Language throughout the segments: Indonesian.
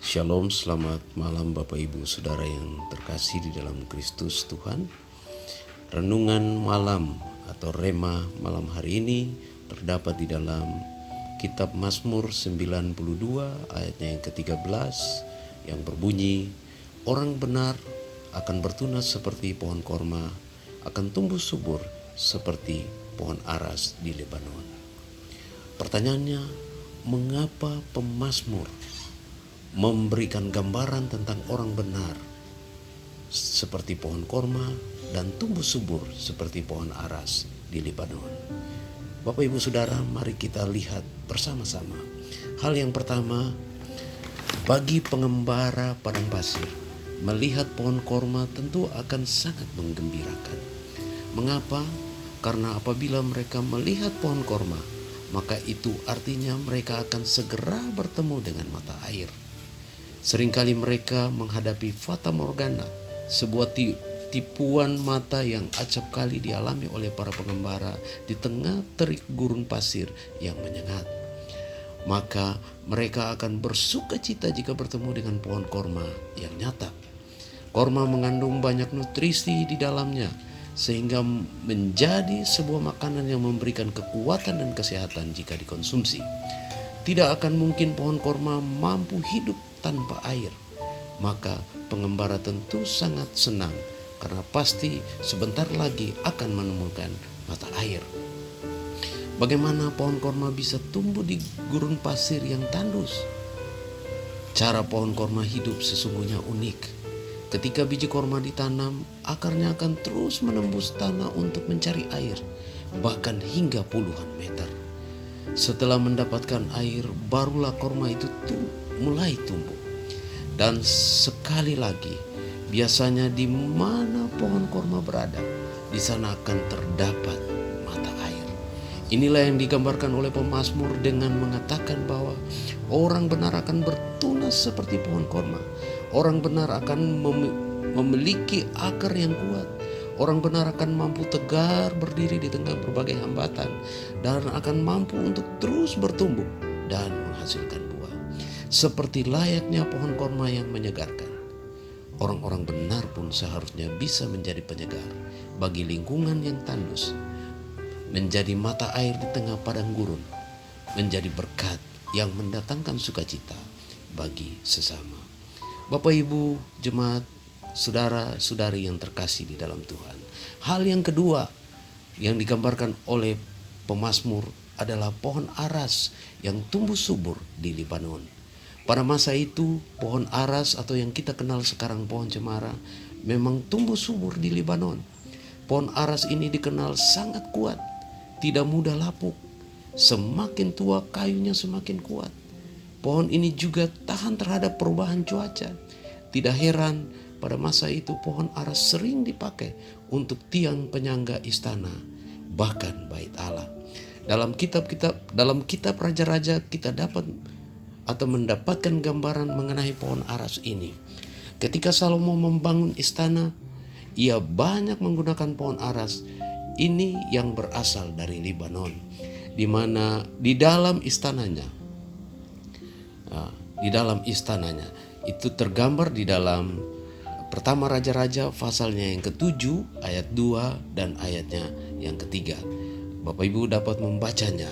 Shalom, selamat malam Bapak Ibu Saudara yang terkasih di dalam Kristus Tuhan. Renungan malam atau rema malam hari ini terdapat di dalam kitab Mazmur 92 ayatnya yang ke-13 yang berbunyi, orang benar akan bertunas seperti pohon korma, akan tumbuh subur seperti pohon aras di Lebanon. Pertanyaannya, mengapa pemazmur memberikan gambaran tentang orang benar seperti pohon korma dan tumbuh subur seperti pohon aras di Lebanon? Bapak Ibu Saudara, mari kita lihat bersama-sama. Hal yang pertama, bagi pengembara padang pasir, melihat pohon korma tentu akan sangat menggembirakan. Mengapa? Karena apabila mereka melihat pohon korma, maka itu artinya mereka akan segera bertemu dengan mata air. Seringkali mereka menghadapi fata morgana, sebuah tipuan mata yang acap kali dialami oleh para pengembara di tengah terik gurun pasir yang menyengat. Maka mereka akan bersuka cita jika bertemu dengan pohon korma yang nyata. Korma mengandung banyak nutrisi di dalamnya, sehingga menjadi sebuah makanan yang memberikan kekuatan dan kesehatan jika dikonsumsi. Tidak akan mungkin pohon korma mampu hidup tanpa air. Maka pengembara tentu sangat senang karena pasti sebentar lagi akan menemukan mata air. Bagaimana pohon korma bisa tumbuh di gurun pasir yang tandus? Cara pohon korma hidup sesungguhnya unik. Ketika biji korma ditanam, akarnya akan terus menembus tanah untuk mencari air, bahkan hingga puluhan meter. Setelah mendapatkan air, barulah korma itu mulai tumbuh. Dan sekali lagi, biasanya di mana pohon korma berada, di sana akan terdapat mata air. Inilah yang digambarkan oleh pemazmur dengan mengatakan bahwa orang benar akan bertunas seperti pohon korma. Orang benar akan memiliki akar yang kuat. Orang benar akan mampu tegar berdiri di tengah berbagai hambatan dan akan mampu untuk terus bertumbuh dan menghasilkan buah. Seperti layaknya pohon korma yang menyegarkan, orang-orang benar pun seharusnya bisa menjadi penyegar bagi lingkungan yang tandus, menjadi mata air di tengah padang gurun, menjadi berkat yang mendatangkan sukacita bagi sesama. Bapak Ibu jemaat, saudara-saudari yang terkasih di dalam Tuhan. Hal yang kedua yang digambarkan oleh pemazmur adalah pohon aras yang tumbuh subur di Lebanon. Pada masa itu, pohon aras atau yang kita kenal sekarang pohon cemara memang tumbuh subur di Lebanon. Pohon aras ini dikenal sangat kuat, tidak mudah lapuk. Semakin tua kayunya semakin kuat. Pohon ini juga tahan terhadap perubahan cuaca. Tidak heran pada masa itu pohon aras sering dipakai untuk tiang penyangga istana, bahkan bait Allah. Dalam kitab raja-raja kita dapat atau mendapatkan gambaran mengenai pohon aras ini. Ketika Salomo membangun istana, ia banyak menggunakan pohon aras ini yang berasal dari Lebanon, di mana di dalam istananya itu tergambar di dalam Pertama Raja-Raja pasalnya yang ke-7 ayat 2 dan ayatnya yang ke-3. Bapak Ibu dapat membacanya.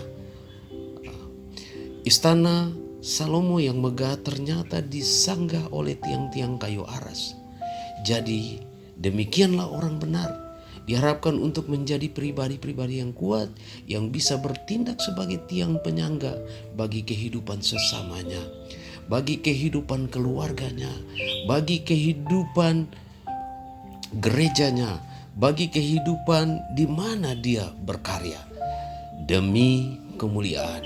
Istana Salomo yang megah ternyata disanggah oleh tiang-tiang kayu aras. Jadi demikianlah orang benar diharapkan untuk menjadi pribadi-pribadi yang kuat, yang bisa bertindak sebagai tiang penyangga bagi kehidupan sesamanya, bagi kehidupan keluarganya, bagi kehidupan gerejanya, bagi kehidupan di mana dia berkarya demi kemuliaan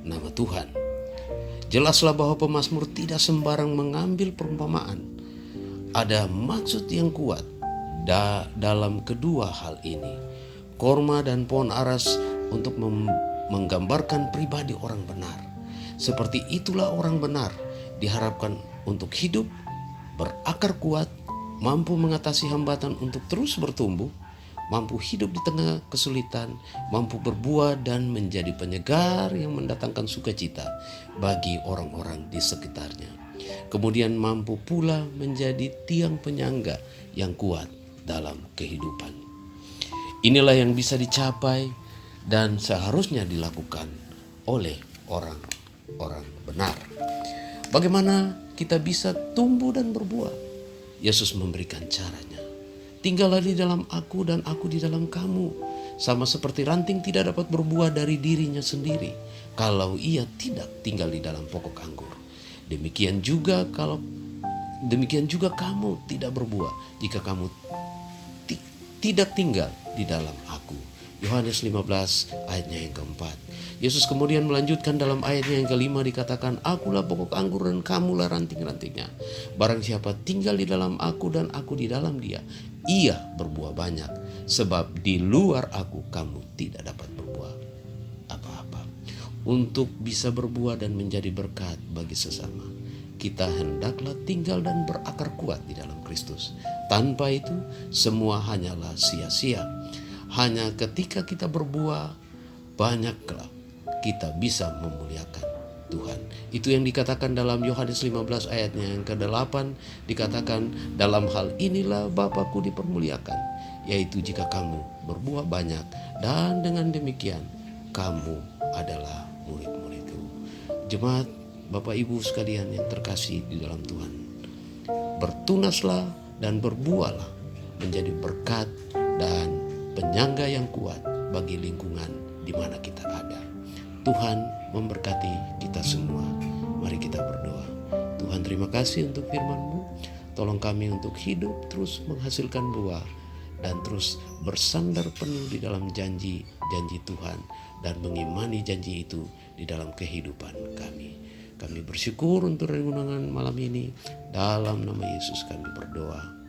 nama Tuhan. Jelaslah bahwa pemazmur tidak sembarang mengambil perumpamaan. Ada maksud yang kuat dalam kedua hal ini. Korma dan pohon aras untuk menggambarkan pribadi orang benar. Seperti itulah orang benar diharapkan untuk hidup, berakar kuat, mampu mengatasi hambatan untuk terus bertumbuh, mampu hidup di tengah kesulitan, mampu berbuah dan menjadi penyegar yang mendatangkan sukacita bagi orang-orang di sekitarnya. Kemudian mampu pula menjadi tiang penyangga yang kuat dalam kehidupan. Inilah yang bisa dicapai dan seharusnya dilakukan oleh orang-orang benar. Bagaimana kita bisa tumbuh dan berbuah? Yesus memberikan caranya. Tinggallah di dalam aku dan aku di dalam kamu. Sama seperti ranting tidak dapat berbuah dari dirinya sendiri kalau ia tidak tinggal di dalam pokok anggur. Demikian juga kamu tidak berbuah jika kamu tidak tinggal di dalam aku. Yohanes 15 ayatnya yang keempat. Yesus kemudian melanjutkan dalam ayatnya yang kelima, dikatakan, akulah pokok anggur dan kamulah ranting-rantingnya. Barang siapa tinggal di dalam aku dan aku di dalam dia, ia berbuah banyak. Sebab di luar aku kamu tidak dapat berbuah apa-apa. Untuk bisa berbuah dan menjadi berkat bagi sesama, kita hendaklah tinggal dan berakar kuat di dalam Kristus. Tanpa itu semua hanyalah sia-sia. Hanya ketika kita berbuah banyaklah kita bisa memuliakan Tuhan. Itu yang dikatakan dalam Yohanes 15 ayatnya yang ke-8, dikatakan, dalam hal inilah Bapa-Ku dipermuliakan, yaitu jika kamu berbuah banyak, dan dengan demikian kamu adalah murid-murid-Ku. Jemaat Bapak Ibu sekalian yang terkasih di dalam Tuhan, bertunaslah dan berbuahlah menjadi berkat dan penyangga yang kuat bagi lingkungan di mana kita ada. Tuhan memberkati kita semua. Mari kita berdoa. Tuhan, terima kasih untuk firman-Mu. Tolong kami untuk hidup terus menghasilkan buah dan terus bersandar penuh di dalam janji-janji Tuhan dan mengimani janji itu di dalam kehidupan kami. Kami bersyukur untuk renungan malam ini. Dalam nama Yesus kami berdoa.